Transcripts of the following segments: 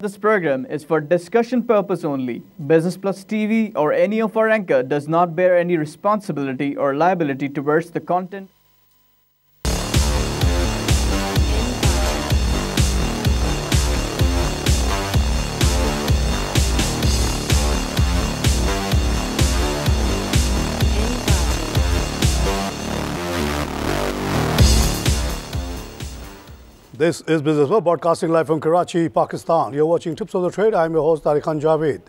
This program is for discussion purpose only. Business Plus TV or any of our anchor does not bear any responsibility or liability towards the content. This is Business World, broadcasting live from Karachi, Pakistan. You're watching Tips of the Trade. I'm your host, Tariq Khan Javed.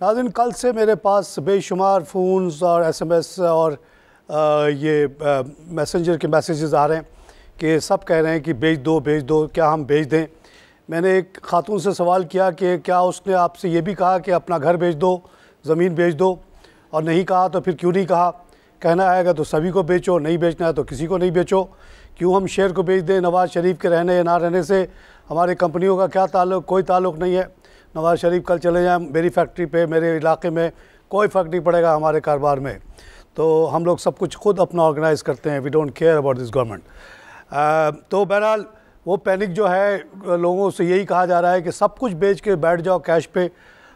नाज़रीन, कल से मेरे पास बेशुमार phones और SMS और ये messenger के messages आ रहे हैं कि सब कह रहे हैं कि भेज दो, क्या हम भेज दें। मैंने एक खातून से सवाल किया कि क्या उसने आपसे ये भी कहा कि अपना घर भेज दो, ज़मीन भेज दो, और नहीं कहा तो फिर क्यों नहीं कहा? कहना आएगा तो सभी को बेचो, नहीं बेचना है तो किसी को नहीं बेचो। क्यों हम शेयर को बेच दें? नवाज़ शरीफ के रहने या ना रहने से हमारे कंपनियों का क्या ताल्लुक़? कोई ताल्लुक़ नहीं है। नवाज़ शरीफ कल चले जाएं मेरी फैक्ट्री पे, मेरे इलाके में, कोई फ़र्क नहीं पड़ेगा हमारे कारोबार में। तो हम लोग सब कुछ खुद अपना ऑर्गेनाइज़ करते हैं। We don't care about this government. तो बहरहाल वो पैनिक जो है, लोगों से यही कहा जा रहा है कि सब कुछ बेच के बैठ जाओ कैश पे,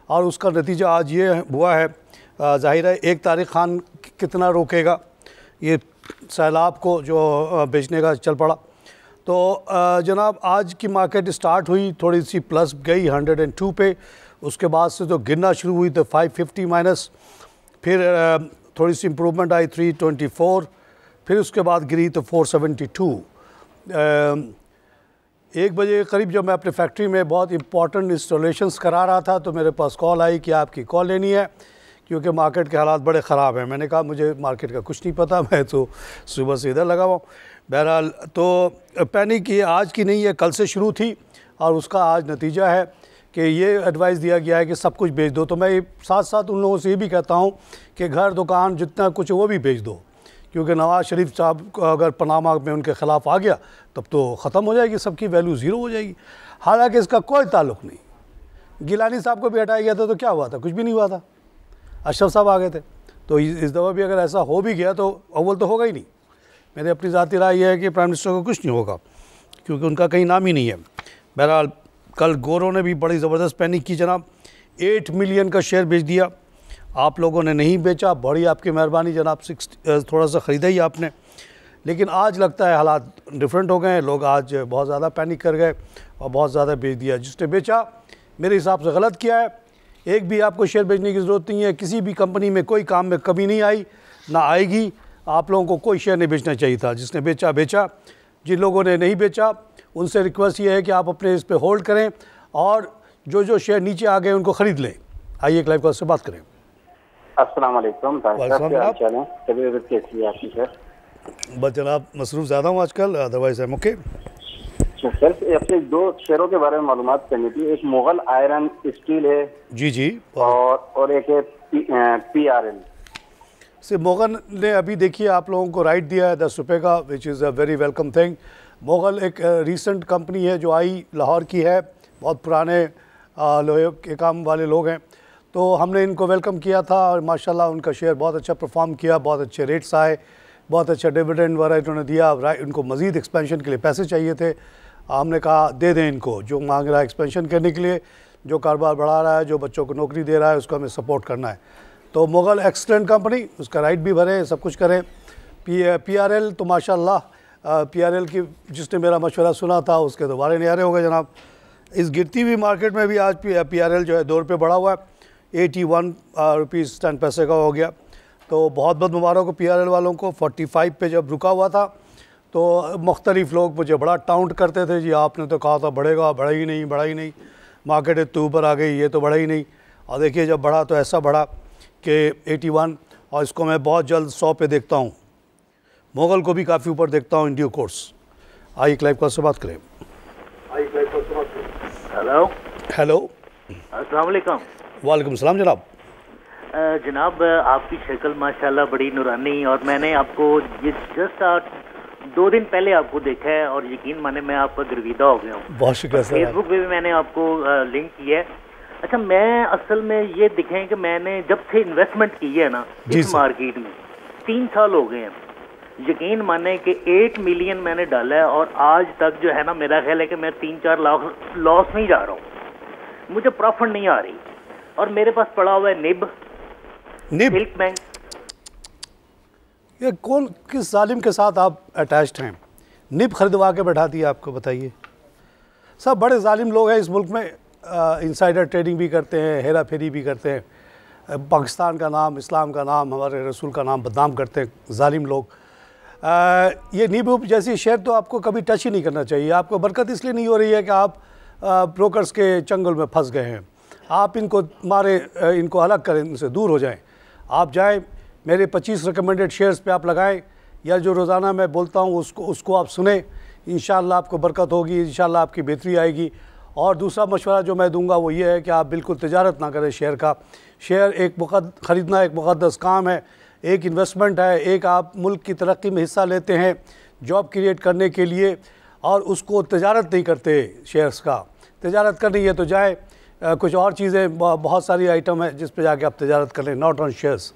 और उसका नतीजा आज ये हुआ है। ज़ाहिर है एक तारिक ख़ान कितना रोकेगा ये सैलाब को जो बेचने का चल पड़ा। तो जनाब आज की मार्केट स्टार्ट हुई, थोड़ी सी प्लस गई 102 पे, उसके बाद से तो गिरना शुरू हुई तो 550 माइनस, फिर थोड़ी सी इम्प्रूवमेंट आई 324, फिर उसके बाद गिरी तो 472। 1 बजे के करीब जब मैं अपने फैक्ट्री में बहुत इंपॉर्टेंट इंस्टॉलेशंस करा रहा था तो मेरे पास कॉल आई कि आपकी कॉल लेनी है क्योंकि मार्केट के हालात बड़े ख़राब हैं। मैंने कहा मुझे मार्केट का कुछ नहीं पता, मैं तो सुबह से इधर लगा हुआ हूँ। बहरहाल तो पैनिक ये आज की नहीं है, कल से शुरू थी, और उसका आज नतीजा है कि ये एडवाइस दिया गया है कि सब कुछ बेच दो। तो मैं साथ साथ उन लोगों से ये भी कहता हूँ कि घर दुकान जितना कुछ है वो भी बेच दो, क्योंकि नवाज़ शरीफ साहब अगर पनामा में उनके ख़िलाफ़ आ गया तब तो ख़त्म हो जाएगी, सबकी वैल्यू ज़ीरो हो जाएगी। हालांकि इसका कोई ताल्लुक़ नहीं। गिलानी साहब को भी हटाया गया था तो क्या हुआ था? कुछ भी नहीं हुआ था। अशरफ साहब आ गए थे। तो इस दफ़ा भी अगर ऐसा हो भी गया तो अव्वल तो होगा ही नहीं। मेरी अपनी ज़ाती राय यह है कि प्राइम मिनिस्टर को कुछ नहीं होगा, क्योंकि उनका कहीं नाम ही नहीं है। बहरहाल कल गोरों ने भी बड़ी ज़बरदस्त पैनिक की जनाब, 8 मिलियन का शेयर बेच दिया। आप लोगों ने नहीं बेचा, बड़ी आपकी मेहरबानी जनाब, थोड़ा सा ख़रीदा ही आपने। लेकिन आज लगता है हालात डिफरेंट हो गए हैं, लोग आज बहुत ज़्यादा पैनिक कर गए और बहुत ज़्यादा बेच दिया। जिसने बेचा मेरे हिसाब से गलत किया है। एक भी आपको शेयर बेचने की ज़रूरत नहीं है। किसी भी कंपनी में कोई काम में कमी नहीं आई, ना आएगी। आप लोगों को कोई शेयर नहीं बेचना चाहिए था। जिसने बेचा बेचा, जिन लोगों ने नहीं बेचा उनसे रिक्वेस्ट ये है कि आप अपने इस पे होल्ड करें और जो शेयर नीचे आ गए उनको ख़रीद लें। आइए एक लाइव कॉल से बात करें। अस्सलाम वालेकुम। तबीयत कैसी है आपकी सर? बस जनाब मसरूफ़ ज़्यादा हूँ आजकल, अदरवाइज़ है ओके। सर अपने 2 शेयरों के बारे में मालूमात करनी थी। एक मुगल आयरन स्टील है जी और एक है PRL से। मुगल ने अभी देखिए आप लोगों को राइट दिया है 10 रुपये का, which is a very welcome thing. Mughal एक रीसेंट कंपनी है जो आई, लाहौर की है, बहुत पुराने लोहे के काम वाले लोग हैं। तो हमने इनको वेलकम किया था और माशाल्लाह उनका शेयर बहुत अच्छा परफॉर्म किया, बहुत अच्छे रेट्स आए, बहुत अच्छा डिविडेंड वगैरह इन्होंने दिया। उनको मज़ीद एक्सपेंशन के लिए पैसे चाहिए थे। हमने कहा दे दें इनको, जो मांग रहा है एक्सपेंशन करने के लिए, जो कारोबार बढ़ा रहा है, जो बच्चों को नौकरी दे रहा है, उसको हमें सपोर्ट करना है। तो मुगल एक्सलेंट कंपनी, उसका राइट भी भरें, सब कुछ करें। PRL तो माशाल्लाह, PRL की जिसने मेरा मशवरा सुना था उसके दोबारा न्यारे हो गए जनाब। इस गिरती हुई मार्केट में भी आज PRL जो है 2 रुपये बढ़ा हुआ है, 81 रुपीज़ 10 पैसे का हो गया। तो बहुत बहुत मुबारक हो PRL वालों को। 45 पे जब रुका हुआ था तो मुख्तलिफ़ लोग मुझे बड़ा टाउंट करते थे, जी आपने तो कहा था बढ़ेगा, बढ़ा ही नहीं, मार्केट इतने ऊपर आ गई, ये तो बढ़ा ही नहीं। और देखिए जब बढ़ा तो ऐसा बढ़ा कि 81, और इसको मैं बहुत जल्द 100 पे देखता हूँ। मुगल को भी काफ़ी ऊपर देखता हूँ इन ड्यू कोर्स। आइए एक लाइव कॉल से बात करें। हेलो अस्सलाम वालेकुम। वालेकुम सलाम जनाब। जनाब आपकी शक्ल माशाल्लाह बड़ी नूरानी, और मैंने आपको जस्ट 2 दिन पहले आपको देखा है और यकीन माने मैं आपका गिरविदा हो गया हूँ। बहुत शुक्रिया सर। फेसबुक पे भी मैंने आपको लिंक किया है। अच्छा, मैं असल में ये दिखें कि मैंने जब से इन्वेस्टमेंट की है ना इस मार्केट में 3 साल हो गए हैं। यकीन माने कि 8 मिलियन मैंने डाला है और आज तक जो है ना मेरा ख्याल है कि मैं 3-4 लाख लॉस नहीं जा रहा हूँ। मुझे प्रॉफिट नहीं आ रही, और मेरे पास पड़ा हुआ है निब सिल्क बैंक। ये कौन, किस जालिम के साथ आप अटैच्ड हैं? निब खरीदवा के बैठा दिया आपको, बताइए। सब बड़े जालिम लोग हैं इस मुल्क में, इनसाइडर ट्रेडिंग भी करते हैं, हेरा फेरी भी करते हैं, पाकिस्तान का नाम, इस्लाम का नाम, हमारे रसूल का नाम बदनाम करते हैं जालिम लोग। ये नीब जैसी शेयर तो आपको कभी टच ही नहीं करना चाहिए। आपको बरकत इसलिए नहीं हो रही है कि आप ब्रोकर्स के चंगल में फंस गए हैं। आप इनको मारे, इनको अलग करें, इनसे दूर हो जाएं। आप जाएं, मेरे 25 रिकमेंडेड शेयर्स पे आप लगाएं, या जो रोज़ाना मैं बोलता हूँ उसको आप सुने। इंशाअल्लाह आपको बरकत होगी, इंशाअल्लाह आपकी बेहतरी आएगी। और दूसरा मशवरा जो मैं दूंगा वो ये है कि आप बिल्कुल तिजारत ना करें शेयर का। शेयर ख़रीदना एक मुक़द्दस काम है, एक इन्वेस्टमेंट है, एक आप मुल्क की तरक्की में हिस्सा लेते हैं जॉब क्रिएट करने के लिए, और उसको तिजारत नहीं करते शेयर्स का। तिजारत करनी है तो जाए, कुछ और चीज़ें, बहुत सारी आइटम है जिस पे जाके आप तिजारत कर लें, नॉट ऑन शेयर्स।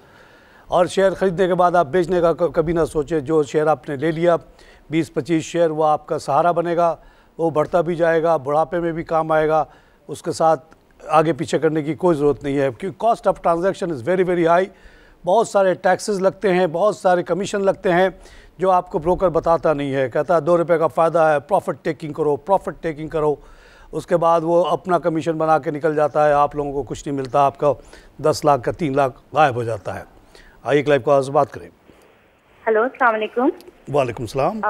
और शेयर ख़रीदने के बाद आप बेचने का कभी ना सोचें। जो शेयर आपने ले लिया 20-25 शेयर, वो आपका सहारा बनेगा, वो बढ़ता भी जाएगा, बुढ़ापे में भी काम आएगा। उसके साथ आगे पीछे करने की कोई ज़रूरत नहीं है, क्योंकि cost of transaction is very very high. बहुत सारे टैक्सेस लगते हैं, बहुत सारे कमीशन लगते हैं, जो आपको ब्रोकर बताता नहीं है। कहता है 2 रुपये का फ़ायदा है, प्रॉफिट टेकिंग करो, प्रॉफिट टेकिंग करो। उसके बाद वो अपना कमीशन बना के निकल जाता है, आप लोगों को कुछ नहीं मिलता, आपका 10 लाख का 3 लाख गायब हो जाता है। आइए लाइव कॉल से बात करें। हेलो, अस्सलाम वालेकुम। वालेकुम सलाम।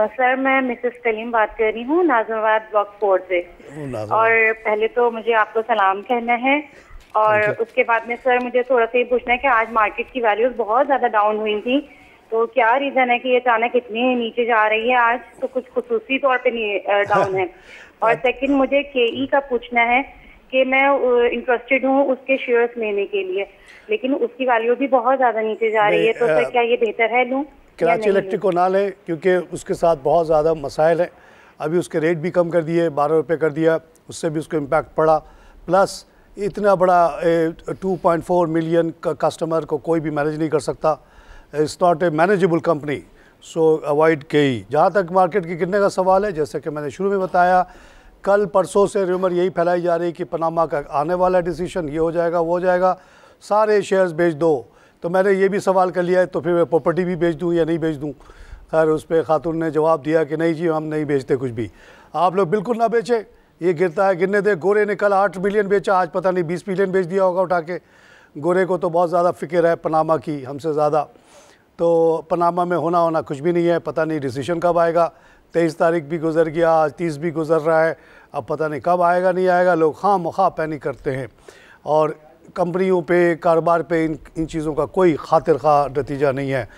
सर, मैं मिसेस कलीम बात कर रही हूँ, नाज़िमाबाद ब्लॉक 4 से। और पहले तो मुझे आपको सलाम कहना है, और उसके बाद में सर मुझे थोड़ा सा ये पूछना है कि आज मार्केट की वैल्यूज बहुत ज़्यादा डाउन हुई थी, तो क्या रीज़न है कि ये अचानक इतनी नीचे जा रही है आज? तो कुछ खुसूसी तौर पे डाउन है। और सेकंड, मुझे केई का पूछना है कि मैं इंटरेस्टेड हूँ उसके शेयर्स लेने के लिए, लेकिन उसकी वैल्यू भी बहुत ज़्यादा नीचे जा रही है, तो सर क्या ये बेहतर है लूँ? कराची इलेक्ट्रिक को ना लें, क्योंकि उसके साथ बहुत ज़्यादा मसाइल हैं। अभी उसके रेट भी कम कर दिए, 12 रुपये कर दिया, उससे भी उसको इम्पैक्ट पड़ा। प्लस इतना बड़ा 2.4 मिलियन का कस्टमर को कोई भी मैनेज नहीं कर सकता। It's not a manageable company, so avoid केई। जहाँ तक मार्केट के गिरने का सवाल है, जैसे कि मैंने शुरू में बताया, कल परसों से रूमर यही फैलाई जा रही है कि पनामा का आने वाला डिसीजन ये हो जाएगा, वो हो जाएगा, सारे शेयर्स बेच दो। तो मैंने ये भी सवाल कर लिया है, तो फिर मैं प्रॉपर्टी भी बेच दूँ या नहीं बेच दूँ? खैर उस पर खातून ने जवाब दिया कि नहीं जी, हम नहीं बेचते कुछ भी। आप लोग बिल्कुल ना बेचें, ये गिरता है, गिरने दे। गोरे ने कल 8 मिलियन बेचा, आज पता नहीं 20 मिलियन बेच दिया होगा उठा के। गोरे को तो बहुत ज़्यादा फिक्र है पनामा की, हमसे ज़्यादा। तो पनामा में होना कुछ भी नहीं है, पता नहीं डिसीजन कब आएगा। 23 तारीख भी गुजर गया, आज 30 भी गुजर रहा है, अब पता नहीं कब आएगा नहीं आएगा। लोग खामखा पैनिक करते हैं, और कंपनियों पे, कारोबार पे इन चीज़ों का कोई खातिर खा नतीजा नहीं है।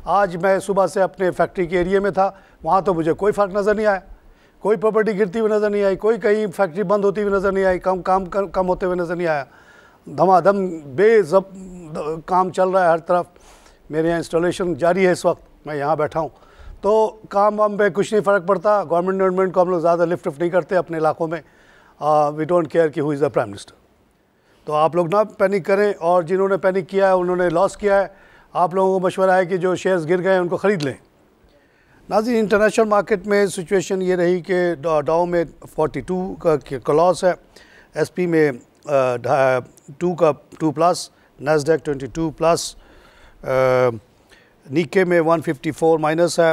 आज मैं सुबह से अपने फैक्ट्री के एरिया में था, वहाँ तो मुझे कोई फ़र्क नज़र नहीं आया, कोई प्रॉपर्टी गिरती हुई नज़र नहीं आई, कोई कहीं फैक्ट्री बंद होती हुई नज़र नहीं आई, कम होते हुए नज़र नहीं आया। धमाधम काम चल रहा है हर तरफ। मेरे यहाँ इंस्टॉलेशन जारी है इस वक्त, मैं यहाँ बैठा हूँ। तो काम वाम पे कुछ नहीं फ़र्क पड़ता। गवर्नमेंट को हम लोग ज़्यादा लिफ्ट नहीं करते अपने इलाकों में। वी डोंट केयर कि who is the prime minister. तो आप लोग ना पैनिक करें, और जिन्होंने पैनिक किया है उन्होंने लॉस किया है। आप लोगों को मशवरा है कि जो शेयर्स गिर गए हैं उनको ख़रीद लें। नाज़रीन, इंटरनेशनल मार्केट में सिचुएशन ये रही कि डाउ में 42 का लॉस है, SP में 2+, नैस्डैक 22+, निक्के में 154 माइनस है,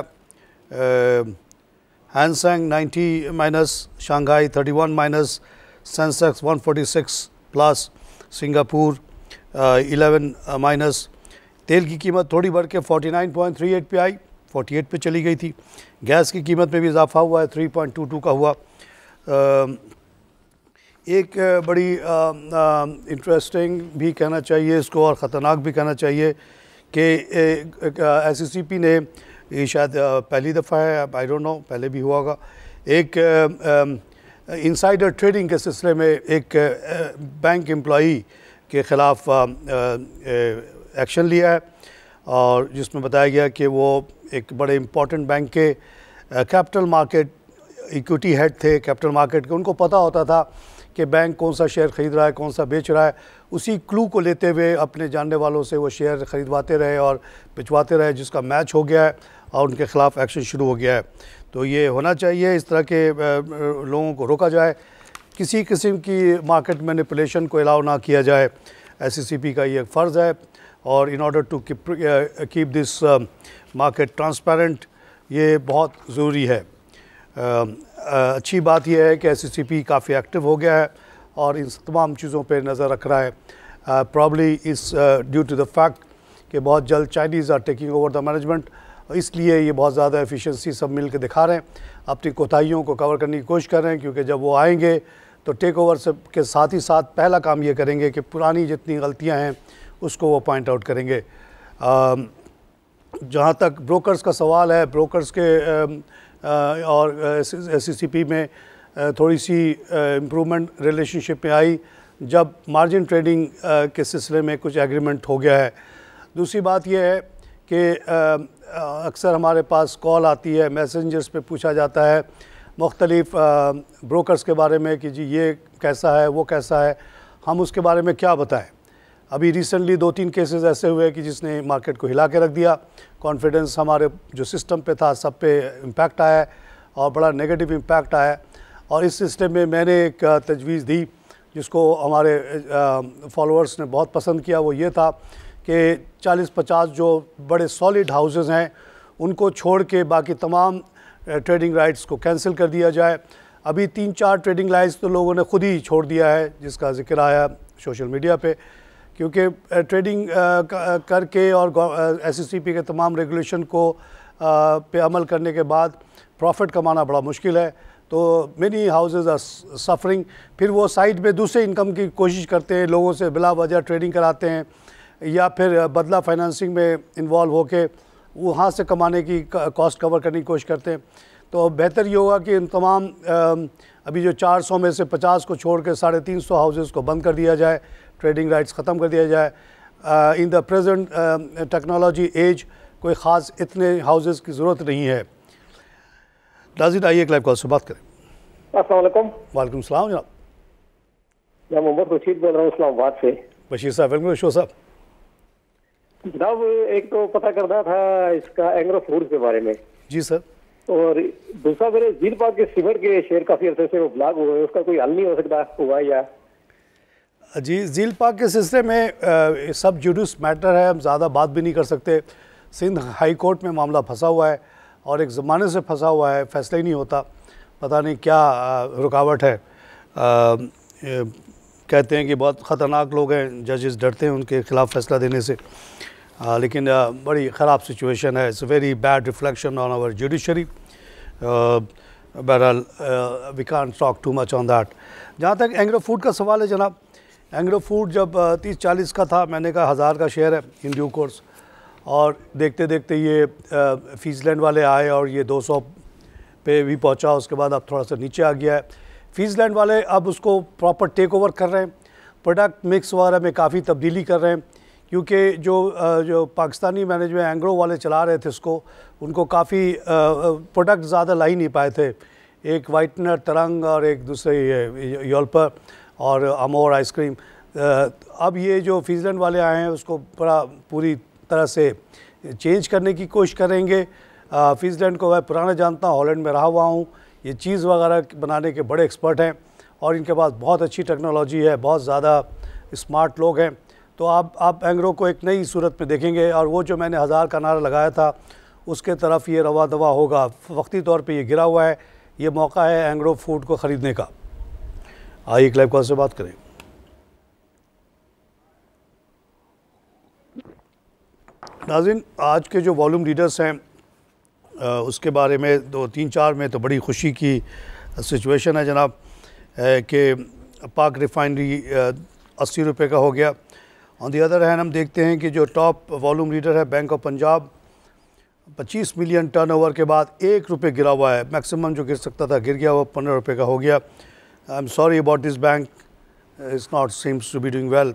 हैंसेंग 90 minus, Shanghai 31 minus, Sensex 146+, Singapore 11 minus. तेल की कीमत थोड़ी बढ़ के 49.38 पे आई, 48 पे चली गई थी। गैस की कीमत में भी इजाफा हुआ है, 3.22 का हुआ। एक बड़ी इंटरेस्टिंग भी कहना चाहिए इसको, और ख़तरनाक भी कहना चाहिए कि SECP ने, ये शायद पहली दफ़ा है, आई डोंट नो, पहले भी हुआ होगा, एक इनसाइडर ट्रेडिंग के सिलसिले में एक बैंक एम्प्लॉई के ख़िलाफ़ एक्शन लिया है, और जिसमें बताया गया कि वो एक बड़े इम्पॉर्टेंट बैंक के कैपिटल मार्केट इक्विटी हेड थे, कैपिटल मार्केट के। उनको पता होता था कि बैंक कौन सा शेयर ख़रीद रहा है, कौन सा बेच रहा है। उसी क्लू को लेते हुए अपने जानने वालों से वो शेयर ख़रीदवाते रहे और भिजवाते रहे, जिसका मैच हो गया है और उनके ख़िलाफ़ एक्शन शुरू हो गया है। तो ये होना चाहिए, इस तरह के लोगों को रोका जाए किसी किस्म की मार्केट मैनिपुलेशन को अलाउ ना किया जाए, SCCP का ये फ़र्ज़ है। और in order to keep this market transparent, ये बहुत ज़रूरी है। अच्छी बात यह है कि SCCP काफ़ी एक्टिव हो गया है और इन तमाम चीज़ों पे नज़र रख रहा है। प्रॉब्ली इस ड्यू टू द फैक्ट कि बहुत जल्द Chinese are taking over the management, इसलिए ये बहुत ज़्यादा एफिशिएंसी सब मिल के दिखा रहे हैं, अपनी कोताहियों को कवर करने की कोशिश कर रहे हैं। क्योंकि जब वो आएंगे तो टेक ओवर से के साथ ही साथ पहला काम ये करेंगे कि पुरानी जितनी गलतियाँ हैं उसको वो पॉइंट आउट करेंगे। जहाँ तक ब्रोकर्स का सवाल है, ब्रोकर्स के और SCCP में थोड़ी सी इम्प्रूवमेंट रिलेशनशिप में आई जब मार्जिन ट्रेडिंग के सिलसिले में कुछ एग्रीमेंट हो गया है। दूसरी बात यह है कि अक्सर हमारे पास कॉल आती है, मैसेंजर्स पे पूछा जाता है मुख्तलिफ ब्रोकर्स के बारे में कि जी ये कैसा है, वो कैसा है, हम उसके बारे में क्या बताएं। अभी रिसेंटली 2-3 केसेस ऐसे हुए कि जिसने मार्केट को हिला के रख दिया। कॉन्फिडेंस हमारे जो सिस्टम पे था सब पे इम्पैक्ट आया और बड़ा नेगेटिव इम्पैक्ट आया। और इस सिस्टम में मैंने एक तजवीज़ दी जिसको हमारे फॉलोअर्स ने बहुत पसंद किया। वो ये था कि 40-50 जो बड़े सॉलिड हाउसेस हैं उनको छोड़ के बाकी तमाम ट्रेडिंग राइट्स को कैंसिल कर दिया जाए। अभी 3-4 ट्रेडिंग राइट्स तो लोगों ने खुद ही छोड़ दिया है, जिसका जिक्र आया सोशल मीडिया पे, क्योंकि ट्रेडिंग करके और SCCP के तमाम रेगुलेशन को पे अमल करने के बाद प्रॉफिट कमाना बड़ा मुश्किल है। तो मेनी हाउसेस आर सफरिंग। फिर वो साइड में दूसरे इनकम की कोशिश करते हैं, लोगों से बिला वजह ट्रेडिंग कराते हैं या फिर बदला फाइनेंसिंग में इन्वॉल्व होके वहाँ से कमाने की कॉस्ट कवर करने की कोशिश करते हैं। तो बेहतर ये होगा कि इन तमाम अभी जो 400 में से 50 को छोड़ के 350 हाउसेस को बंद कर दिया जाए, ट्रेडिंग राइट्स ख़त्म कर दिया जाए। In the present technology age कोई ख़ास इतने हाउसेस की ज़रूरत नहीं है। नाज़रीन, आइए एक लाइव कॉल से बात करें। अस्सलाम वालेकुम। वालेकुम सलाम जनाब। मैं मोहम्मद रशीद बोल रहा हूँ इस्लामाबाद से। बशीर साहब, वेलकम शो साहब। जनाब, एक तो पता करना था इसका एंग्रो फूड के बारे में। जी सर। और दूसरा, मेरे झील पाक के सीमेंट के शेयर काफ़ी अर्से से वो ब्लॉक हुए, उसका कोई हल नहीं हो सकता हुआ या? जी, झील पाक के सिलसिले में सब जुडिस मैटर है, हम ज़्यादा बात भी नहीं कर सकते। सिंध हाई कोर्ट में मामला फंसा हुआ है और एक ज़माने से फंसा हुआ है, फैसला ही नहीं होता। पता नहीं क्या रुकावट है। कहते हैं कि बहुत ख़तरनाक लोग हैं, जजेस डरते हैं उनके ख़िलाफ़ फ़ैसला देने से। लेकिन बड़ी ख़राब सिचुएशन है। It's very bad reflection on our judiciary. बहरहाल we can't talk too much on that. जहाँ तक एंग्रो फूड का सवाल है जनाब, एंग्रो फूड जब 30-40 का था, मैंने कहा 1000 का शेयर है इन ड्यू कोर्स, और देखते देखते ये फीसलैंड वाले आए और ये 200 पे भी पहुंचा। उसके बाद अब थोड़ा सा नीचे आ गया है। फीसलैंड वाले अब उसको प्रॉपर टेक ओवर कर रहे हैं, प्रोडक्ट मिक्स वगैरह में काफ़ी तब्दीली कर रहे हैं, क्योंकि जो पाकिस्तानी मैनेजमेंट एंग्रो वाले चला रहे थे इसको, उनको काफ़ी प्रोडक्ट ज़्यादा ला ही नहीं पाए थे। एक वाइटनर तरंग और एक दूसरे योल्पर और अमोर आइसक्रीम। अब ये जो फीसलैंड वाले आए हैं उसको बड़ा पूरी तरह से चेंज करने की कोशिश करेंगे। फीसलैंड को मैं पुराना जानता हूँ, हॉलैंड में रहा हुआ हूँ। ये चीज़ वगैरह बनाने के बड़े एक्सपर्ट हैं और इनके पास बहुत अच्छी टेक्नोलॉजी है, बहुत ज़्यादा स्मार्ट लोग हैं। तो आप एंग्रो को एक नई सूरत में देखेंगे। और वो जो मैंने 1000 का नारा लगाया था उसके तरफ ये रवा दवा होगा। वक्ती तौर पे ये गिरा हुआ है, ये मौका है एंग्रो फूड को ख़रीदने का। आइए एक लाइव कॉल से बात करें। नाज़रीन, आज के जो वॉल्यूम लीडर्स हैं उसके बारे में 2-3-4 में तो बड़ी खुशी की सिचुएशन है जनाब कि पाक रिफाइनरी 80 रुपये का हो गया। ऑन दी अदर हैंड हम देखते हैं कि जो टॉप वॉल्यूम लीडर है bank of Punjab, 25 million turnover के बाद 1 रुपये गिरा हुआ है। मैक्सिमम जो गिर सकता था गिर गया, वो 15 रुपये का हो गया। I am sorry about this bank, it's not seems to be doing well.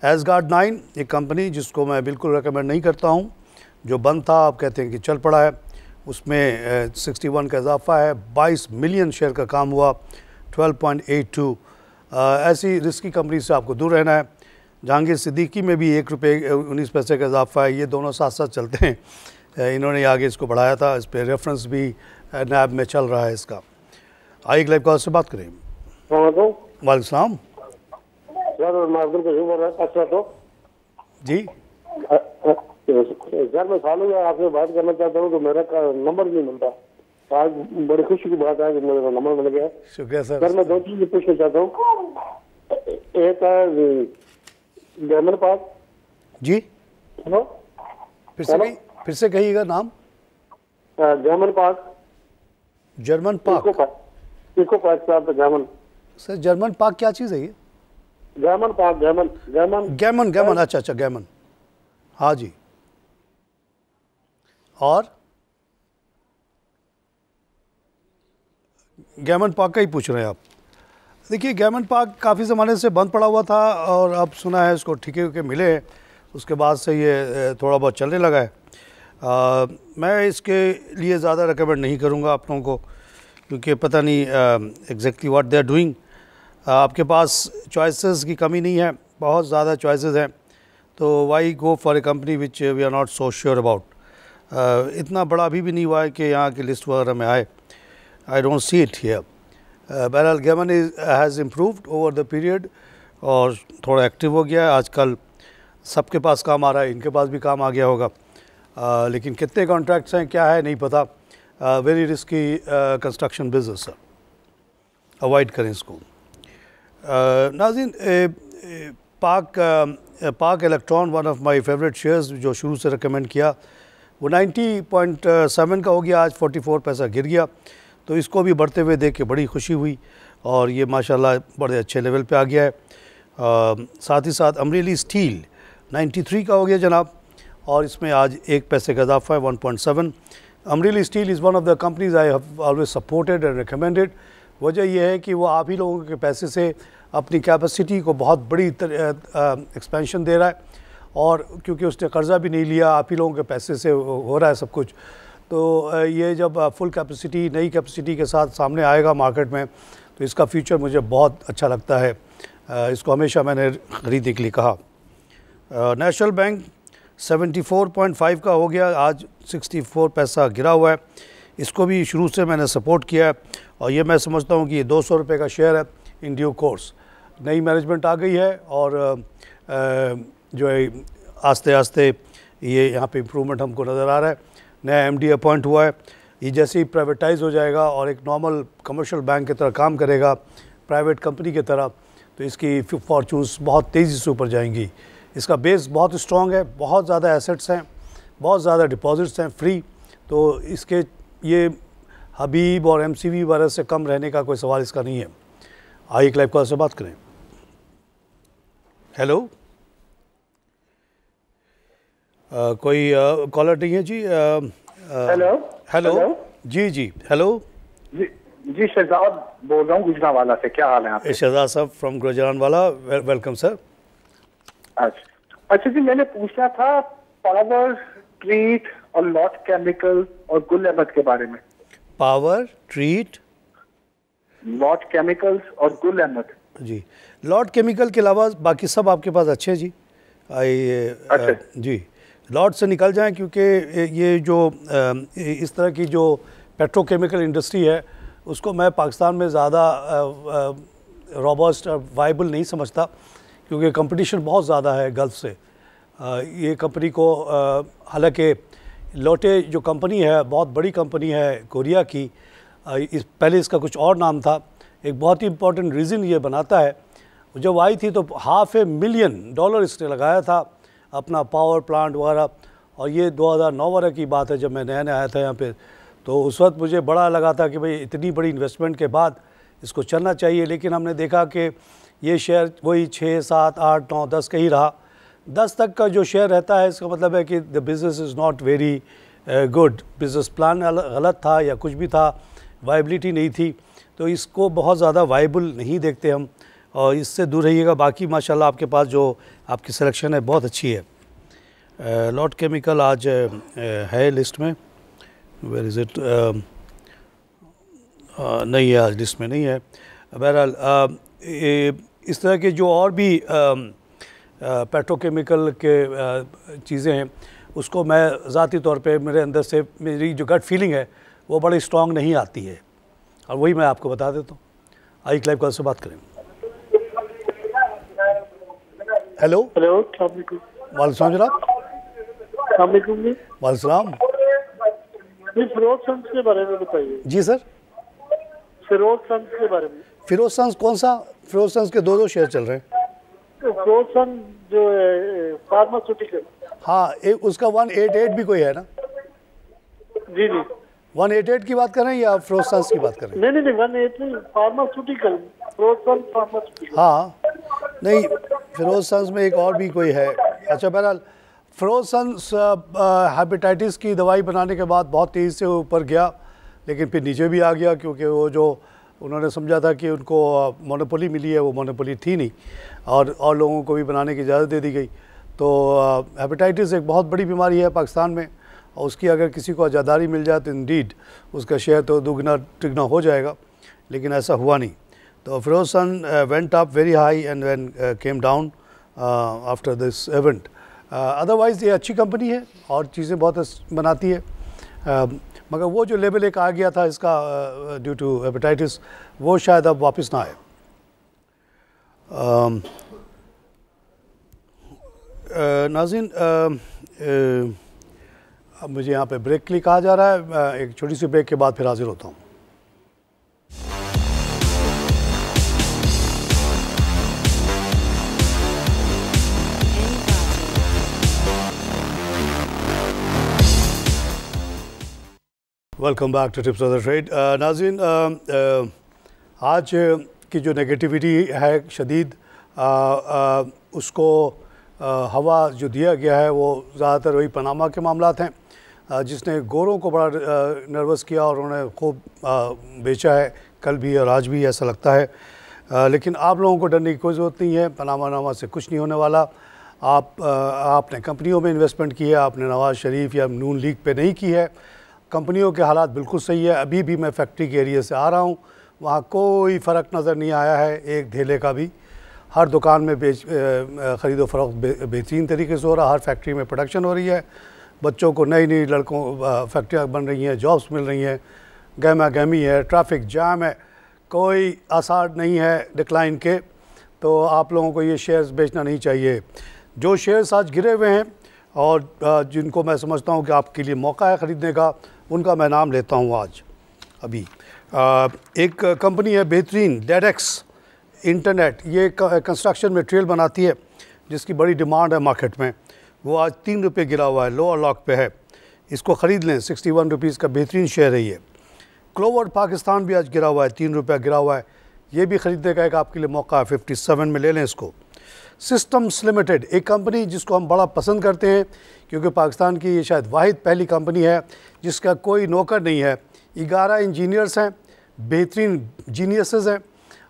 Asgard 9 एक कंपनी जिसको मैं बिल्कुल रेकमेंड नहीं करता हूँ, जो बंद था आप कहते हैं कि चल पड़ा है, उसमें 61 का इजाफा है। 22 मिलियन शेयर का काम हुआ, 12.82। ऐसी रिस्की कंपनी से आपको दूर रहना है। जहांगीर सिद्दीकी में भी 1 रुपये 19 पैसे का इजाफा है। ये दोनों साथ साथ चलते हैं। इन्होंने आगे इसको बढ़ाया था, इस पर रेफरेंस भी नैब में चल रहा है इसका। आइए एक लाइव कॉल से बात करें। वालेकुम सलाम। सर मैं अब्दुल करीम बोल रहा हूँ। अच्छा तो जी सर मैं सालों में आपसे बात करना चाहता हूँ तो मेरा नंबर नहीं मिलता। आज बड़ी खुशी की बात है कि मेरा नंबर मिल गया। शुक्रिया सर। सर मैं दो चीज़ पूछना चाहता हूँ। एक है जर्मन पार्क। जी हेलो फिर से कहिएगा नाम। German park. German park. Eco park साहब जर्मन। सर जर्मन पार्क क्या चीज़ है ये? जर्मन पार्क गैमन। अच्छा गैमन। हाँ जी। और गैमन पार्क का ही पूछ रहे हैं आप? देखिए गैमन पार्क काफ़ी ज़माने से बंद पड़ा हुआ था और अब सुना है इसको ठीके के मिले हैं, उसके बाद से ये थोड़ा बहुत चलने लगा है। मैं इसके लिए ज़्यादा रिकमेंड नहीं करूँगा आप लोगों को, क्योंकि पता नहीं exactly what they are doing. आपके पास चॉइसेस की कमी नहीं है, बहुत ज़्यादा चॉइसेस हैं, तो why go for a company which we are not so sure about. इतना बड़ा अभी भी नहीं हुआ है कि यहाँ की लिस्ट वगैरह में आए। I don't see it here. बहरहाल Gammon has improved over the period और थोड़ा एक्टिव हो गया है। आजकल सबके पास काम आ रहा है, इनके पास भी काम आ गया होगा, लेकिन कितने कॉन्ट्रैक्ट्स हैं क्या है नहीं पता। वेरी रिस्की कंस्ट्रक्शन बिजनेस है, अवॉइड करें इसको। नाज़रीन, पाक electron one of my favourite shares जो शुरू से रिकमेंड किया, वो 90.7 का हो गया, आज 44 पैसा गिर गया, तो इसको भी बढ़ते हुए देख के बड़ी खुशी हुई और ये माशाल्लाह बड़े अच्छे लेवल पे आ गया है। साथ ही साथ अमरेली स्टील 93 का हो गया जनाब, और इसमें आज 1 पैसे का इजाफा है, 1.7। Amreli steel is one of the companies I have always supported and recommended. वजह यह है कि वो आप ही लोगों के पैसे से अपनी कैपेसिटी को बहुत बड़ी एक्सपेंशन दे रहा है, और क्योंकि उसने कर्ज़ा भी नहीं लिया, आप ही लोगों के पैसे से हो रहा है सब कुछ। तो ये जब फुल कैपेसिटी, नई कैपेसिटी के साथ सामने आएगा मार्केट में, तो इसका फ्यूचर मुझे बहुत अच्छा लगता है। इसको हमेशा मैंने ख़रीदने के लिए कहा। नेशनल बैंक 74.5 का हो गया, आज 64 पैसा गिरा हुआ है। इसको भी शुरू से मैंने सपोर्ट किया है और ये मैं समझता हूँ कि ये 200 रुपये का शेयर है इन ड्यू कोर्स। नई मैनेजमेंट आ गई है और जो है आस्ते आस्ते ये यहाँ पे इम्प्रूवमेंट हमको नज़र आ रहा है। नया एमडी अपॉइंट हुआ है, ये जैसे ही प्राइवेटाइज हो जाएगा और एक नॉर्मल कमर्शियल बैंक की तरह काम करेगा, प्राइवेट कंपनी की तरह, तो इसकी फॉर्चून्स बहुत तेज़ी से ऊपर जाएंगी। इसका बेस बहुत स्ट्रॉन्ग है, बहुत ज़्यादा एसेट्स हैं, बहुत ज़्यादा डिपॉजिट्स हैं फ्री, तो इसके ये हबीब और एमसीवी वगैरह से कम रहने का कोई सवाल इसका नहीं है। आइए एक लाइव कॉल से बात करें। हेलो, कोई कॉलर नहीं है जी? हेलो जी हेलो जी शहजाद बोल रहा हूँ गुजरांवाला से। क्या हाल है आप? शहजाद साहब फ्रॉम गुजरांवाला, वेलकम सर। अच्छा जी, मैंने पूछा था पावर ट्रीट और लॉट केमिकल और गुल अहमद के बारे में। पावर ट्रीट, लॉट केमिकल्स और गुल अहमद जी। लॉट केमिकल के अलावा बाकी सब आपके पास अच्छे हैं जी। जी लॉट से निकल जाएं, क्योंकि ये जो इस तरह की जो पेट्रोकेमिकल इंडस्ट्री है उसको मैं पाकिस्तान में ज़्यादा रॉबस्ट वाइबल नहीं समझता, क्योंकि कंपटीशन बहुत ज़्यादा है गल्फ़ से। ये कंपनी को हालांकि लोटे जो कंपनी है बहुत बड़ी कंपनी है कोरिया की, पहले इसका कुछ और नाम था। एक बहुत ही इम्पोर्टेंट रीज़न ये बनाता है, जब आई थी तो $500,000 इसने लगाया था अपना पावर प्लांट वगैरह, और ये 2009 वगैरह की बात है जब मैं नया आया था यहाँ पे। तो उस वक्त मुझे बड़ा लगा था कि भाई इतनी बड़ी इन्वेस्टमेंट के बाद इसको चलना चाहिए, लेकिन हमने देखा कि ये शेयर वही 6, 7, 8, 9, 10 का ही रहा। 10 तक का जो शेयर रहता है इसका मतलब है कि the business is not very good, business plan गलत था या कुछ भी था, वाइबिलिटी नहीं थी, तो इसको बहुत ज़्यादा वाइबल नहीं देखते हम, और इससे दूर रहिएगा। बाकी माशाल्लाह आपके पास जो आपकी सिलेक्शन है बहुत अच्छी है। लॉट केमिकल आज है लिस्ट में, वेयर इज़ इट? नहीं है, आज लिस्ट में नहीं है। बहरहाल इस तरह के जो और भी पेट्रोकेमिकल के चीज़ें हैं उसको मैं ज़ाती तौर पे मेरे अंदर से मेरी जो गट फीलिंग है वो बड़ी स्ट्रॉन्ग नहीं आती है, और वही मैं आपको बता देता हूँ। आई क्लाइव कॉल से बात करें। हेलो हेलो, वालेकुम जनाब। वालेकुम। फिरोज सन्स के बारे में बताइए। जी सर, फिरोज सन्स के बारे में। फिरोज सन्स कौन सा? फिरोज सन्स के दो शेयर चल रहे हैं। फिरोज सन जो है फार्मास्यूटिकल। हाँ, एक उसका 188 भी कोई है ना? जी जी, 188 की बात कर रहे हैं या फिरोज सन्स की बात कर रहे हैं? नहीं 188 फार्मास्यूटिकल, फिरोज सन फार्मास्यूटिकल। हाँ, नहीं, फिरोज सन्स में एक और भी कोई है। अच्छा, बहरहाल फिरोज सन्स हेपेटाइटिस की दवाई बनाने के बाद बहुत तेज़ी से ऊपर गया, लेकिन फिर नीचे भी आ गया, क्योंकि वो जो उन्होंने समझा था कि उनको मोनोपोली मिली है, वो मोनोपोली थी नहीं, और लोगों को भी बनाने की इजाज़त दे दी गई। तो हेपेटाइटिस एक बहुत बड़ी बीमारी है पाकिस्तान में, और उसकी अगर किसी को आज़ादारी मिल जाए तो इंडीड उसका शेयर तो दुगना तिगना हो जाएगा, लेकिन ऐसा हुआ नहीं। तो Ferozsons went up very high and when came down after this event. Otherwise ये अच्छी कंपनी है और चीज़ें बहुत बनाती है, मगर वो जो लेवल एक आ गया था इसका ड्यू टू हेपेटाइटिस, वो शायद अब वापस ना आए। नाज़रीन, अब मुझे यहाँ पे ब्रेक के लिए कहा जा रहा है। एक छोटी सी ब्रेक के बाद फिर हाजिर होता हूँ। Welcome back to tips of the trade. नाज़रीन, आज की जो नेगेटिविटी है शदीद, उसको हवा जो दिया गया है वो ज़्यादातर वही पनामा के मामलात हैं, जिसने गोरों को बड़ा नर्वस किया और उन्होंने खूब बेचा है, कल भी और आज भी ऐसा लगता है। लेकिन आप लोगों को डरने की कोई ज़रूरत नहीं है। पनामा नामा से कुछ नहीं होने वाला। आपने कंपनियों में इन्वेस्टमेंट की है, आपने नवाज़ शरीफ या नून लीग पे नहीं की है। कंपनियों के हालात बिल्कुल सही है। अभी भी मैं फैक्ट्री के एरिया से आ रहा हूँ, वहाँ कोई फ़र्क नज़र नहीं आया है एक धेले का भी। हर दुकान में ख़रीदो फ़रोख्त बेहतरीन तरीके से हो रहा, हर फैक्ट्री में प्रोडक्शन हो रही है, बच्चों को नई नई लड़कों फैक्ट्रियाँ बन रही हैं, जॉब्स मिल रही हैं, गहमा गहमी है, ट्रैफिक जाम है, कोई आसार नहीं है डिक्लाइन के। तो आप लोगों को ये शेयर्स बेचना नहीं चाहिए। जो शेयर्स आज गिरे हुए हैं और जिनको मैं समझता हूँ कि आपके लिए मौका है ख़रीदने का, उनका मैं नाम लेता हूँ आज। अभी एक कंपनी है बेहतरीन, डेडेक्स इंटरनेट, ये कंस्ट्रक्शन मटेरियल बनाती है जिसकी बड़ी डिमांड है मार्केट में। वो आज 3 रुपये गिरा हुआ है, लोअर लॉक पे है, इसको ख़रीद लें। 61 रुपीज़ का बेहतरीन शेयर है ये। क्लोवर्ड पाकिस्तान भी आज गिरा हुआ है, 3 रुपया गिरा हुआ है, ये भी ख़रीदने का एक आपके लिए मौका है। 57 में ले लें इसको। सिस्टम्स लिमिटेड, एक कंपनी जिसको हम बड़ा पसंद करते हैं क्योंकि पाकिस्तान की ये शायद वाहिद पहली कंपनी है जिसका कोई नौकर नहीं है। 11 इंजीनियर्स हैं, बेहतरीन जीनियसेस हैं,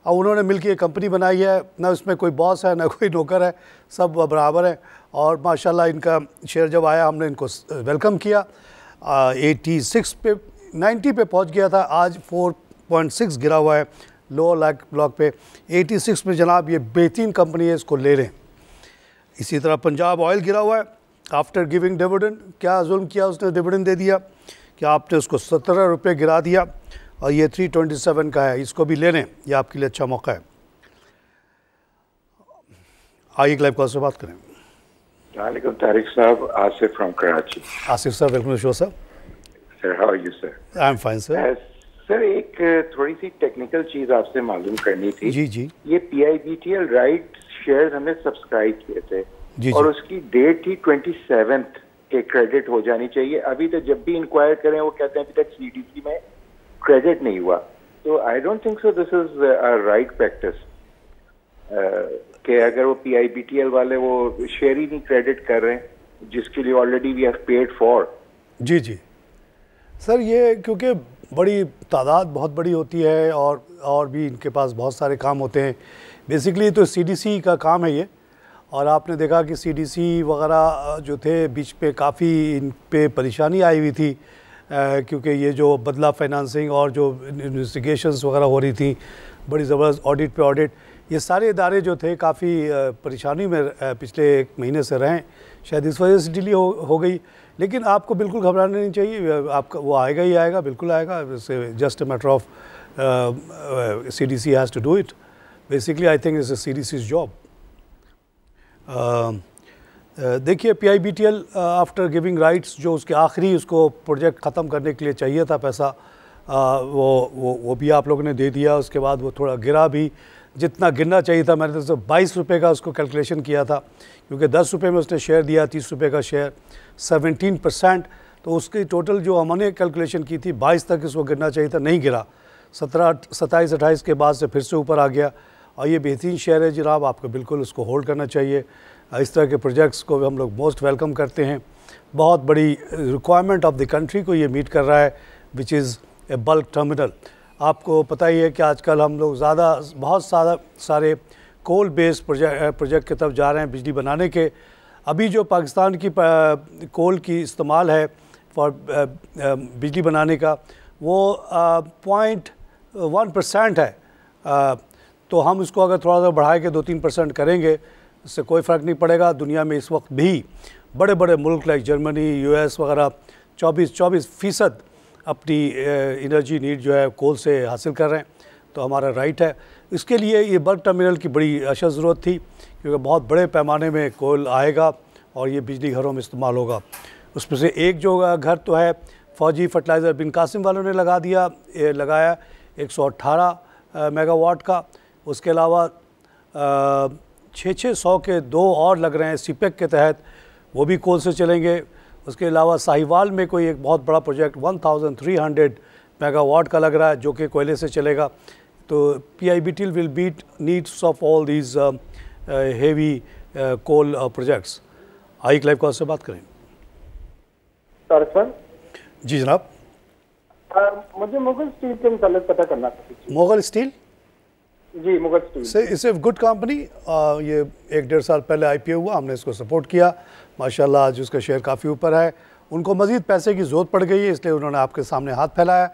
और उन्होंने मिलकर एक कंपनी बनाई है। ना उसमें कोई बॉस है, ना कोई नौकर है, सब बराबर है। और माशाल्लाह इनका शेयर जब आया हमने इनको वेलकम किया। 86 पे 90 पे पहुंच गया था, आज 4.6 गिरा हुआ है लोअर ब्लॉक पे। 86 में जनाब ये बेहतरीन कंपनी है, इसको ले लें। इसी तरह पंजाब ऑयल गिरा हुआ है आफ्टर गिविंग डिविडेंड। क्या जुल्म किया उसने, डिविडेंड दे दिया कि आपने उसको 17 रुपये गिरा दिया, और ये 327 का है, इसको भी ले लें, ये आपके लिए अच्छा मौका है। आइए क्लाइव कॉल से बात करें। वालेकुम तारिक साहब, Asif from Karachi. Asif sir, welcome to show sir. Sir, how are you sir? I am fine sir. Sir, एक थोड़ी सी टेक्निकल चीज आपसे मालूम करनी थी। जी जी। ये PIBTL राइट शेयर्स हमने सब्सक्राइब किए थे जी, और जी। उसकी डेट थी 27 के क्रेडिट हो जानी चाहिए। अभी तो जब भी इंक्वायर करें वो कहते हैं अभी तक CDC में क्रेडिट नहीं हुआ। तो I don't think so this is a right practice कि अगर वो PIBTL वाले वो शेयर ही नहीं क्रेडिट कर रहे हैं जिसके लिए already we have paid for. जी जी सर, ये क्योंकि बड़ी तादाद बहुत बड़ी होती है और भी इनके पास बहुत सारे काम होते हैं। बेसिकली तो CDC का काम है ये, और आपने देखा कि CDC वगैरह जो थे बीच पे काफ़ी इन पे परेशानी आई हुई थी, क्योंकि ये जो बदला फाइनेंसिंग और जो इन्वेस्टिगेशंस वगैरह हो रही थी, बड़ी ज़बरदस्त ऑडिट पे ऑडिट, ये सारे इदारे जो थे काफ़ी परेशानी में पिछले 1 महीने से रहें। शायद इस वजह से डिले हो गई, लेकिन आपको बिल्कुल घबराना नहीं चाहिए। आपका वो आएगा ही आएगा, बिल्कुल आएगा। Just a matter of CDC has to do it. Basically, I think it's a CDC's job. देखिए PIBTL आफ्टर गिविंग राइट्स जो उसके आखिरी उसको प्रोजेक्ट ख़त्म करने के लिए चाहिए था पैसा, वो भी आप लोगों ने दे दिया। उसके बाद वो थोड़ा गिरा भी, जितना गिरना चाहिए था। मैंने तो 22 रुपये का उसको कैलकुलेशन किया था, क्योंकि 10 रुपये में उसने शेयर दिया, 30 रुपये का शेयर, 17%। तो उसकी टोटल जो हमने कैलकुलेशन की थी 22 तक इसको गिरना चाहिए था, नहीं गिरा। 17, 27, 28 के बाद से फिर से ऊपर आ गया। और ये बेहतरीन शेयर है जनाब, आपको बिल्कुल उसको होल्ड करना चाहिए। इस तरह के प्रोजेक्ट्स को हम लोग मोस्ट वेलकम करते हैं। बहुत बड़ी रिक्वायरमेंट ऑफ द कंट्री को ये मीट कर रहा है, which is a bulk terminal. आपको पता ही है कि आजकल हम लोग बहुत सारे कोल बेस्ड प्रोजेक्ट की तरफ जा रहे हैं बिजली बनाने के। अभी जो पाकिस्तान की कोल की इस्तेमाल है फॉर बिजली बनाने का, वो 0.1% है। तो हम इसको अगर थोड़ा सा बढ़ा के 2-3% करेंगे, इससे कोई फ़र्क नहीं पड़ेगा। दुनिया में इस वक्त भी बड़े बड़े मुल्क लाइक जर्मनी, US वगैरह 24% अपनी एनर्जी नीड जो है कोल से हासिल कर रहे हैं। तो हमारा राइट है। इसके लिए ये बल्क टर्मिनल की बड़ी अशद ज़रूरत थी, क्योंकि बहुत बड़े पैमाने में कोल आएगा और ये बिजली घरों में इस्तेमाल होगा। उसमें से एक जो घर तो है फौजी फर्टिलाइज़र बिन कासिम वालों ने लगाया 118 मेगावाट का। उसके अलावा 600 के 2 और लग रहे हैं सीपेक के तहत, वो भी कोल से चलेंगे। उसके अलावा साहिवाल में कोई एक बहुत बड़ा प्रोजेक्ट 1300 मेगावाट का लग रहा है, जो कि कोयले से चलेगा। तो PIBTL will beat needs of all these heavy coal projects. आइए लाइव कॉल से बात करें। सर जी जनाब, मुझे मुगल स्टील के मुताबिक पता करना था। मुगल स्टील? जी, Mughal steel it's a good company. ये 1-1.5 साल पहले IPO हुआ, हमने इसको सपोर्ट किया। माशाल्लाह आज उसका शेयर काफ़ी ऊपर है। उनको मज़ीद पैसे की ज़रूरत पड़ गई है, इसलिए उन्होंने आपके सामने हाथ फैलाया।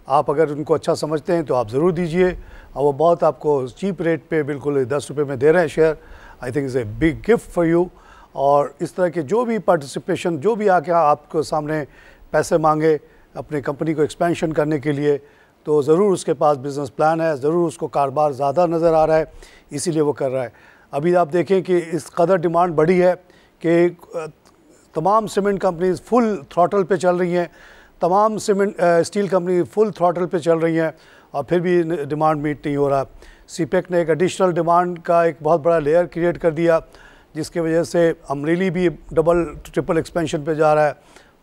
आप अगर उनको अच्छा समझते हैं तो आप ज़रूर दीजिए, और वो बहुत आपको चीप रेट पे बिल्कुल 10 रुपये में दे रहे हैं share. I think is a big gift for you. और इस तरह के जो भी पार्टिसिपेशन, जो भी आके आपको सामने पैसे मांगे अपनी कंपनी को एक्सपेंशन करने के लिए, तो ज़रूर उसके पास बिज़नेस प्लान है, ज़रूर उसको कारोबार ज़्यादा नज़र आ रहा है, इसीलिए वो कर रहा है। अभी आप देखें कि इस कदर डिमांड बढ़ी है कि तमाम सीमेंट कंपनीज़ फुल थ्रॉटल पे चल रही हैं, तमाम स्टील कंपनी फुल थ्रॉटल पे चल रही हैं, और फिर भी डिमांड मीट नहीं हो रहा। सीपेक ने एक एडिशनल डिमांड का एक बहुत बड़ा लेयर क्रिएट कर दिया, जिसकी वजह से अमरेली भी डबल ट्रिपल एक्सपेंशन पे जा रहा है।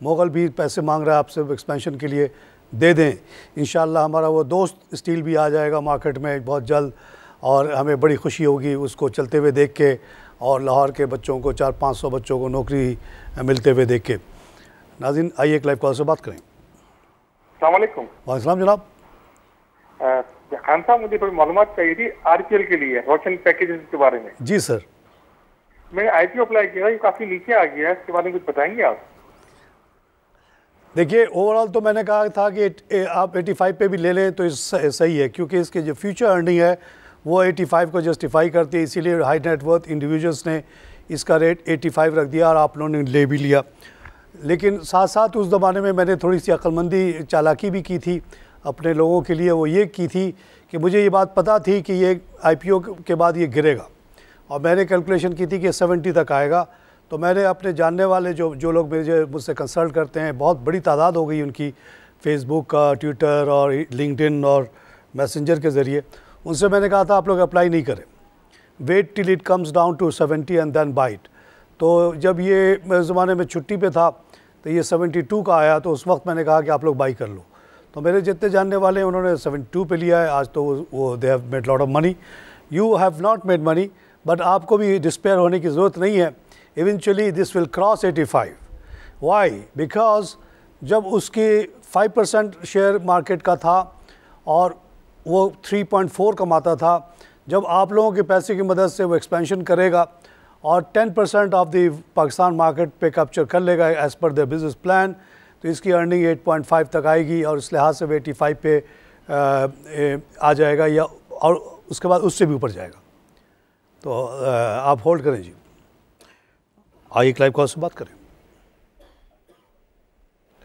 मोगल भी पैसे मांग रहा है आपसे एक्सपेंशन के लिए, दे दें। इंशाल्लाह हमारा वो दोस्त स्टील भी आ जाएगा मार्केट में बहुत जल्द, और हमें बड़ी खुशी होगी उसको चलते हुए देख के, और लाहौर के बच्चों को 400-500 बच्चों को नौकरी मिलते हुए देख के। नाज़रीन आइए एक लाइव कॉल से बात करें। अस्सलाम वालेकुम। वालेकुम जनाब। खान साहब, मुझे थोड़ी मालूमात चाहिए थी RPL के लिए, रोशन पैकेजेस के बारे में। जी सर, मैंने IPO अप्लाई किया, ये काफ़ी नीचे आ गया है, इसके बारे में कुछ बताएंगे आप? देखिए ओवरऑल तो मैंने कहा था कि आप 85 पे भी ले लें तो सही है, क्योंकि इसके जो फ्यूचर अर्निंग है वो 85 को जस्टिफाई करती है। इसीलिए हाई नेटवर्थ इंडिविजुअल्स ने इसका रेट 85 रख दिया और आप लोगों ने ले भी लिया। लेकिन साथ साथ उस ज़माने में मैंने थोड़ी सी अक्लमंदी चालाकी भी की थी अपने लोगों के लिए। वो ये की थी कि मुझे ये बात पता थी कि ये IPO के बाद ये गिरेगा, और मैंने कैलकुलेशन की थी कि 70 तक आएगा। तो मैंने अपने जानने वाले जो लोग मुझसे कंसल्ट करते हैं, बहुत बड़ी तादाद हो गई उनकी, फेसबुक का, ट्विटर और लिंक्डइन और मैसेंजर के ज़रिए, उनसे मैंने कहा था आप लोग अप्लाई नहीं करें, wait till it comes down to 70 and then bite. तो जब ये ज़माने में छुट्टी पे था तो ये 72 का आया, तो उस वक्त मैंने कहा कि आप लोग बाई कर लो। तो मेरे जितने जानने वाले हैं उन्होंने 72 पे लिया है। आज तो वो they have made lot of money. You have not made money, but आपको भी डिस्पेयर होने की ज़रूरत नहीं है। Eventually this will cross 85। Why? Because जब उसकी 5% शेयर मार्केट का था और वो 3.4 कमाता था, जब आप लोगों के पैसे की मदद से वो एक्सपेंशन करेगा और 10% ऑफ द पाकिस्तान मार्केट पे कैप्चर कर लेगा as per the business plan, तो इसकी अर्निंग 8.5 तक आएगी, और इस लिहाज से 85 पे आ जाएगा, या और उसके बाद उससे भी ऊपर जाएगा। तो आप होल्ड करें जी। आइए लाइव कॉल से बात करें।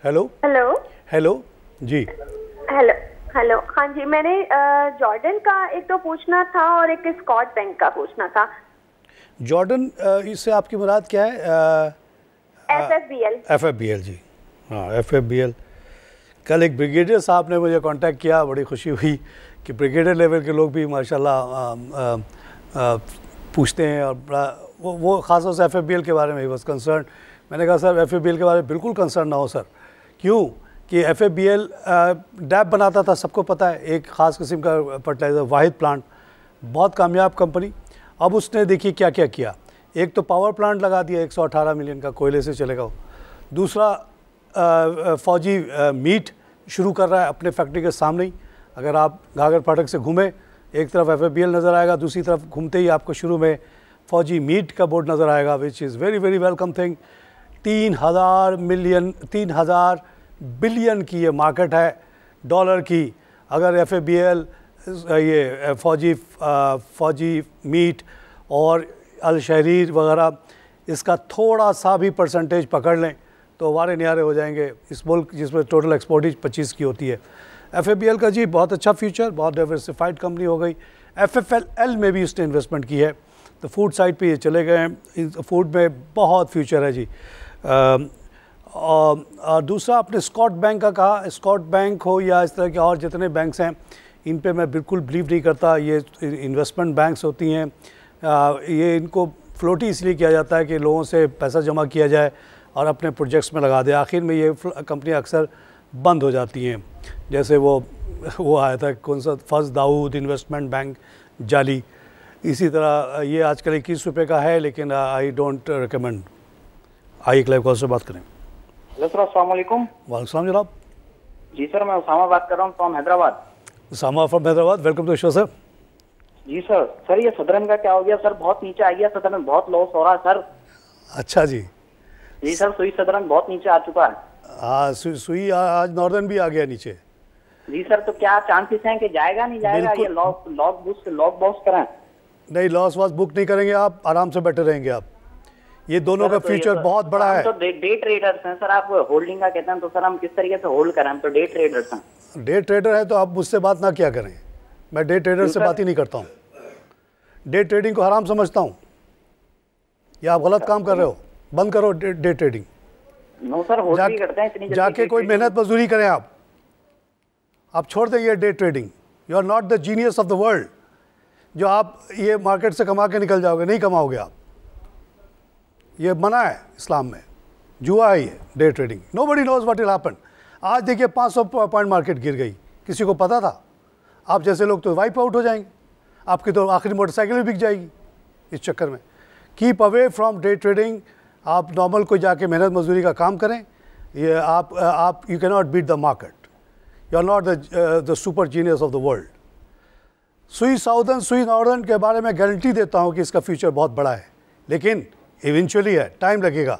हेलो हेलो हेलो जी। हेलो हेलो, हाँ जी, मैंने जॉर्डन का एक तो पूछना था और एक स्कॉट बैंक का पूछना था। जॉर्डन, इससे आपकी मुराद क्या है? FFBL जी, हाँ FFBL। कल एक ब्रिगेडियर साहब ने मुझे कांटेक्ट किया, बड़ी खुशी हुई कि ब्रिगेडियर लेवल के लोग भी माशाल्लाह पूछते हैं, और वो ख़ासतौर से FFBL के बारे में ही बस कंसर्न। मैंने कहा सर FFBL के बारे में बिल्कुल कंसर्न ना हो सर। क्यों कि FFBL डैप बनाता था, सबको पता है, एक ख़ास किस्म का फर्टिलाइज़र, वाहिद प्लांट, बहुत कामयाब कंपनी। अब उसने देखिए क्या क्या किया। एक तो पावर प्लांट लगा दिया 118 मिलियन का, कोयले से चलेगा वो। दूसरा फौजी मीट शुरू कर रहा है अपने फैक्ट्री के सामने ही। अगर आप घाघर फाटक से घूमें, एक तरफ FFBL नज़र आएगा, दूसरी तरफ घूमते ही आपको शुरू में फौजी मीट का बोर्ड नज़र आएगा, which is very very welcome thing. 3000 billion की ये मार्केट है डॉलर की। अगर FFBL ये फौजी मीट और अल शहरीर वगैरह इसका थोड़ा सा भी परसेंटेज पकड़ लें तो वारे न्यारे हो जाएंगे इस मुल्क जिसमें टोटल एक्सपोर्टेज 25 की होती है। FFBL का जी बहुत अच्छा फ्यूचर, बहुत डाइवर्सिफाइड कंपनी हो गई। FFL में भी उसने इन्वेस्टमेंट की है, तो फूड साइड पे ये चले गए हैं। फूड में बहुत फ्यूचर है जी। और दूसरा आपने स्कॉट बैंक का कहा, स्कॉट बैंक हो या इस तरह के और जितने बैंक्स हैं, इन पे मैं बिल्कुल बिलीव नहीं करता। ये इन्वेस्टमेंट बैंक्स होती हैं, ये इनको फ्लोटी इसलिए किया जाता है कि लोगों से पैसा जमा किया जाए और अपने प्रोजेक्ट्स में लगा दे। आखिर में ये कंपनियां अक्सर बंद हो जाती हैं। जैसे वो आया था कौन सा, फर्स्ट दाऊद इन्वेस्टमेंट बैंक जाली, इसी तरह ये आजकल 21 रुपये का है, लेकिन आई डोंट रिकमेंड। आइए लाइव कॉल से बात करें। हेलो सर, अस्सलाम वालेकुम। वालेकुम जनाब। जी सर, मैं उसामा बात कर रहा हूँ from Hyderabad. Usama from Hyderabad, welcome to show sir. जी सर। सर ये सदरन का क्या हो गया सर? बहुत नीचे आ गया सदरन, बहुत लॉस हो रहा है सर। अच्छा जी। जी सर, सुई सदरन बहुत नीचे आ चुका है। हाँ, सुई आज नॉर्दर्न भी आ गया नीचे। जी सर, तो क्या चांसेस हैं कि जाएगा नहीं जाएगा? ये लॉक बॉक्स करें? नहीं, लॉस वॉस बुक नहीं करेंगे आप, आराम से बैठे रहेंगे आप। ये दोनों का फ्यूचर बहुत बड़ा है। तो डे ट्रेडर्स हैं सर, आप होल्डिंग का कहते हैं, तो सर हम किस तरीके से होल्ड करें? हम तो डे ट्रेडर्स हैं। डे ट्रेडर है तो आप मुझसे बात ना किया करें, मैं डे ट्रेडर से बात ही नहीं करता हूँ। डे ट्रेडिंग को हराम समझता हूँ। या आप गलत काम कर रहे हो, बंद करो day trading. No sir, hold नहीं करते हैं इतनी। जाके कोई मेहनत मजदूरी करें आप छोड़ देंगे day trading. You are not the genius of the world जो आप ये मार्केट से कमा के निकल जाओगे, नहीं कमाओगे आप। ये मना है इस्लाम में, जुआ है ये day trading. Nobody knows what will happen. आज देखिए 500 पॉइंट मार्केट गिर गई, किसी को पता था? आप जैसे लोग तो वाइप आउट हो जाएंगे, आपकी तो आखिरी मोटरसाइकिल भी बिक जाएगी इस चक्कर में। Keep away from day trading. आप नॉर्मल कोई जाके मेहनत मजदूरी का काम करें। ये आप you can not beat the market. You are not the super genius of the world. Sui southern, Sui northern के बारे में गारंटी देता हूँ कि इसका फ्यूचर बहुत बड़ा है, लेकिन इवेंचुअली है, टाइम लगेगा।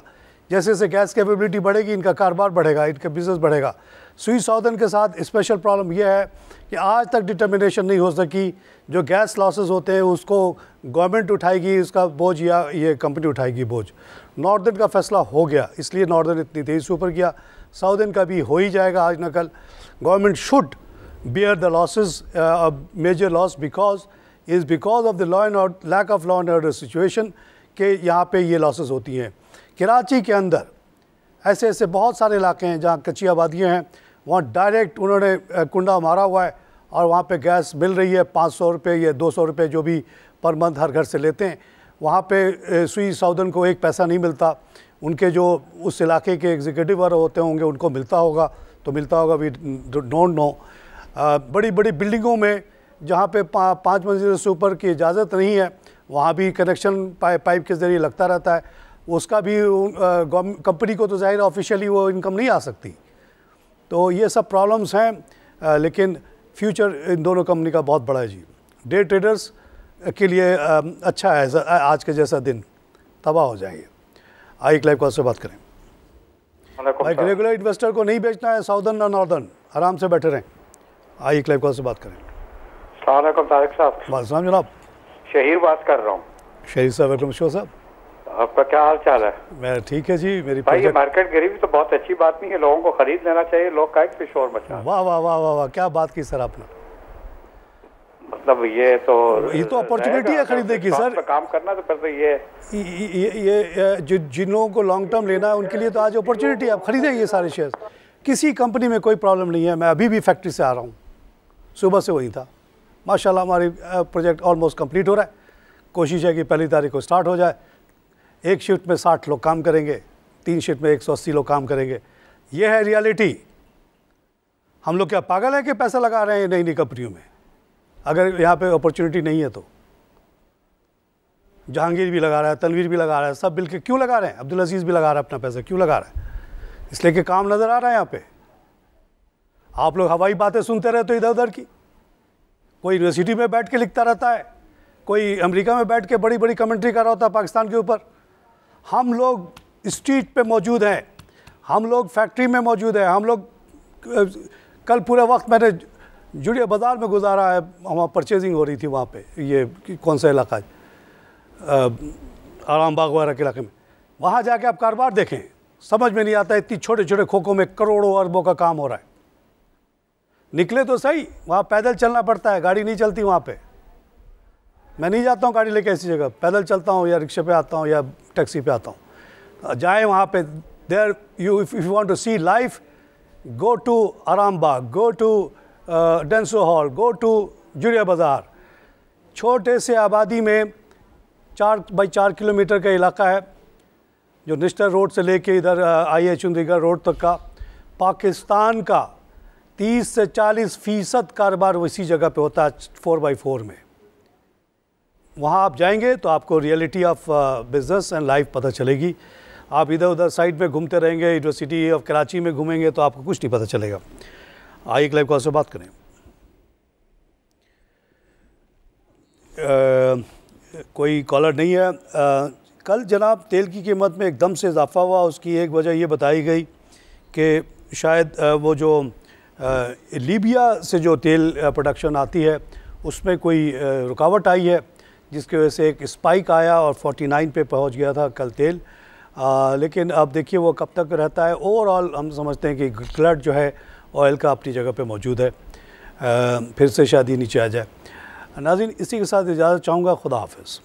जैसे जैसे गैस कैपेबिलिटी बढ़ेगी, इनका कारोबार बढ़ेगा, इनका बिजनेस बढ़ेगा। सुई साउदर्न के साथ स्पेशल प्रॉब्लम यह है कि आज तक डिटर्मिनेशन नहीं हो सकी, जो गैस लॉसेस होते हैं उसको गवर्नमेंट उठाएगी, उसका बोझ या ये कंपनी उठाएगी बोझ। नॉर्दर्न का फैसला हो गया, इसलिए नॉर्दर्न इतनी तेज़ी से ऊपर किया। साउदर्न का भी हो ही जाएगा आज न कल। Government should bear the losses, major loss because of the lack of law and order situation कि यहाँ पे ये लॉसेस होती हैं। कराची के अंदर ऐसे ऐसे बहुत सारे इलाके हैं जहाँ कच्ची आबादियाँ हैं, वहाँ डायरेक्ट उन्होंने कुंडा मारा हुआ है और वहाँ पे गैस मिल रही है 500 रुपये या 200 रुपये जो भी पर मंथ हर घर से लेते हैं। वहाँ पे सुई साउदर्न को एक पैसा नहीं मिलता। उनके जो उस इलाके के एग्जीक्यूटिव होते होंगे उनको मिलता होगा, तो मिलता होगा, वी डोंट नो। बड़ी बड़ी बिल्डिंगों में जहाँ पे 5 मंजिल से ऊपर की इजाज़त नहीं है, वहाँ भी कनेक्शन पाइप के ज़रिए लगता रहता है। उसका भी कंपनी को तो ज़ाहिर ऑफिशियली वो इनकम नहीं आ सकती। तो ये सब प्रॉब्लम्स हैं, लेकिन फ्यूचर इन दोनों कंपनी का बहुत बड़ा है जी। डे ट्रेडर्स के लिए अच्छा है, आज के जैसा दिन तबाह हो जाएंगे। आइए लाइव कॉल से बात करें। एक रेगुलर इन्वेस्टर को नहीं बेचना है साउदर्न और नॉर्दर्न, आराम से बैठे रहें। आइए लाइव कॉल से बात करें। अस्सलाम तारिक साहब। वालेकुम जनाब। शहीर बात कर रहा हूँ। शहीर साहब, वेलकम शो साहब। आपका क्या हाल चाल है? मैं ठीक है जी। मेरी भाई ये मार्केट गिरी भी तो बहुत अच्छी बात नहीं है, लोगों को खरीद लेना चाहिए, लोग काहे पे शोर मचा। वाह वाह वाह वाह वाह, क्या बात की सर आपने। मतलब ये तो अपॉर्चुनिटी है खरीदने की सर। काम करना तो फिर तो ये जिन लोगों को लॉन्ग टर्म लेना है उनके लिए तो आज अपॉर्चुनिटी है, आप खरीदें ये सारे शेयर। किसी कंपनी में कोई प्रॉब्लम नहीं है। मैं अभी भी फैक्ट्री से आ रहा हूँ, सुबह से वही था। माशाल्लाह हमारी प्रोजेक्ट ऑलमोस्ट कंप्लीट हो रहा है। कोशिश है कि 1 तारीख को स्टार्ट हो जाए। एक शिफ्ट में 60 लोग काम करेंगे, 3 शिफ्ट में 180 लोग काम करेंगे। ये है रियलिटी। हम लोग क्या पागल है कि पैसा लगा रहे हैं नई नई कंपनियों में, अगर यहाँ पे अपॉर्चुनिटी नहीं है तो। जहांगीर भी लगा रहा है, तनवीर भी लगा रहा है, सब मिलके क्यों लगा रहे हैं? अब्दुल अजीज़ भी लगा रहा है अपना पैसा, क्यों लगा रहा है? इसलिए कि काम नज़र आ रहा है यहाँ पे। आप लोग हवाई बातें सुनते रहते हो इधर उधर की। कोई यूनिवर्सिटी में बैठ के लिखता रहता है, कोई अमेरिका में बैठ के बड़ी बड़ी कमेंट्री कर रहा होता है पाकिस्तान के ऊपर। हम लोग स्ट्रीट पे मौजूद हैं, हम लोग फैक्ट्री में मौजूद हैं। हम लोग कल पूरे वक्त मैंने जुड़िया बाज़ार में गुजारा है। वहाँ परचेजिंग हो रही थी वहाँ पे, ये कौन सा इलाका है, आराम बाग वगैरह के इलाके में। वहाँ जाके आप कारोबार देखें, समझ में नहीं आता इतनी छोटे छोटे खोखों में करोड़ों अरबों का काम हो रहा है। निकले तो सही, वहाँ पैदल चलना पड़ता है, गाड़ी नहीं चलती वहाँ पे। मैं नहीं जाता हूँ गाड़ी लेके ऐसी जगह, पैदल चलता हूँ या रिक्शे पे आता हूँ या टैक्सी पे आता हूँ। जाए वहाँ पे, there you if you want to see life, go to Aram Bagh, go to Denso hall, go to Jodia Bazaar. छोटे से आबादी में 4 बाई 4 किलोमीटर का इलाका है, जो निस्टर रोड से लेके इधर IH चंडीगढ़ रोड तक का। पाकिस्तान का 30 से 40% कारोबार उसी जगह पे होता है, 4x4 में। वहाँ आप जाएंगे तो आपको reality of business and life पता चलेगी। आप इधर उधर साइड में घूमते रहेंगे, यूनिवर्सिटी ऑफ कराची में घूमेंगे तो आपको कुछ नहीं पता चलेगा। आइए एक लाइव कॉल से बात करें। कोई कॉलर नहीं है। कल जनाब तेल की कीमत में एकदम से इजाफा हुआ। उसकी एक वजह ये बताई गई कि शायद वो जो लीबिया से जो तेल प्रोडक्शन आती है उसमें कोई रुकावट आई है, जिसकी वजह से एक स्पाइक आया और 49 पे पहुंच गया था कल तेल। लेकिन अब देखिए वो कब तक रहता है। ओवरऑल हम समझते हैं कि ग्लट जो है ऑयल का अपनी जगह पे मौजूद है, फिर से शायद नीचे आ जाए। नाज़रीन, इसी के साथ इजाज़त चाहूँगा। खुदा हाफ़िज़।